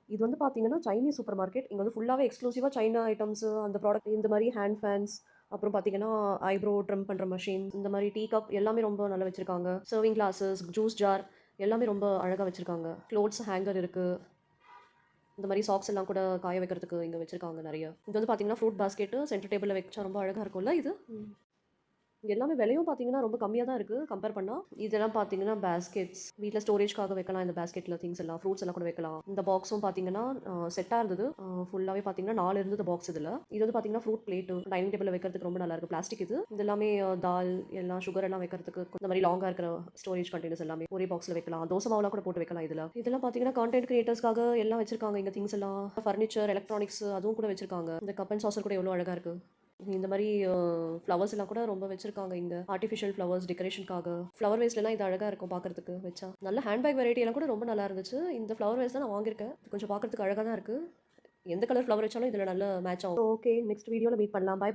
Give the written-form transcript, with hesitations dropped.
இது வந்து பார்த்தீங்கன்னா, சைனீஸ் சூப்பர் மார்க்கெட். இங்க வந்து ஃபுல்லாவே எக்ஸ்க்ளூசிவா சைனா ஐட்டம்ஸு, அந்த ப்ராடக்ட் இந்த மாரி ஹேண்ட் ஃபேன்ஸ், அப்புறம் பார்த்தீங்கன்னா, ஐப்ரோ ட்ரிம் பண்ற மெஷின், இந்த மாரி டீ கப் எல்லாமே ரொம்ப நல்லா வச்சிருக்காங்க. சர்விங் கிளாஸஸ், ஜூஸ் ஜார் எல்லாமே ரொம்ப அழகா வச்சிருக்காங்க. க்ளோத்ஸ் ஹேங்கர் இருக்கு. இந்த மாரி சாக்ஸ் எல்லாம் கூட காய வைக்கிறதுக்கு இங்க வச்சிருக்காங்க நெறைய. இது வந்து பார்த்தீங்கன்னா, ஃப்ரூட் பாஸ்கெட்டு சென்டர் டேபிள்ல வச்சா ரொம்ப அழகா இருக்கும்ல இது? இங்க எல்லாமே விலையும் பார்த்தீங்கன்னா, ரொம்ப கம்மியா தான் இருக்கு கம்பேர் பண்ணா. இதெல்லாம் பார்த்தீங்கன்னா, பாஸ்கெட்ஸ். வீட்ல ஸ்டோரேஜ்க்காக வைக்கலாம் இந்த பாஸ்கெட்ல திங்ஸ் எல்லாம். ஃப்ரூட்ஸ் எல்லாம் கூட வைக்கலாம். இந்த பாக்ஸும் பார்த்தீங்கன்னா, செட்டா இருந்தது. ஃபுல்லாவே பார்த்தீங்கன்னா 4 இருந்தது பாக்ஸ் இதுல. இது வந்து பார்த்தீங்கன்னா, ஃப்ரூட் பிளேட்டு. டைனிங் டேபிள்ல வைக்கிறதுக்கு ரொம்ப நல்லா இருக்கு. பிளாஸ்டிக் இது. இது எல்லாமே தால் எல்லாம் சுகர் எல்லாம் வைக்கிறதுக்கு இந்த மாரி லாங்கா இருக்கிற ஸ்டோரேஜ் கண்டெய்னர்ஸ் எல்லாமே ஒரே பாக்ஸ்ல வைக்கலாம். தோசை மாவுலாம் கூட போட்டு வைக்கலாம் இதுல. இதெல்லாம் பார்த்தீங்கன்னா, கான்டென்ட் கிரியேட்டர்ஸ்க்காக எல்லாம் வச்சிருக்காங்க இங்க திங்ஸ் எல்லாம். ஃபர்னிச்சர், எலக்ட்ரானிக்ஸ் அதுவும் கூட வச்சிருக்காங்க. இந்த கப் அண்ட் சாசர் கூட எவ்வளோ அழகா இருக்கு. இந்த மாரி ஃப்ளவர்ஸ் எல்லாம் கூட ரொம்ப வச்சிருக்காங்க இங்க. ஆர்டிஃபிஷியல் ஃப்ளவர்ஸ் டெக்கரேஷனுக்காக. ஃப்ளவர் வேஸ்லலாம் இது அழகா இருக்கும் பார்க்கறதுக்கு வச்சா. நல்ல ஹேண்ட்பேக் வெரைட்டி எல்லாம் கூட ரொம்ப நல்லா இருந்துச்சு. இந்த ஃப்ளவர் வேஸ் தான் நான் வாங்கியிருக்கேன். இது கொஞ்சம் பார்க்கறதுக்கு அழகா தான் இருக்கு. எந்த கலர் ஃப்ளவர் வச்சாலும் இதுல நல்ல மேட்ச் ஆகும். ஓகே. நெக்ஸ்ட் வீடியோல மீட் பண்ணலாம். பை.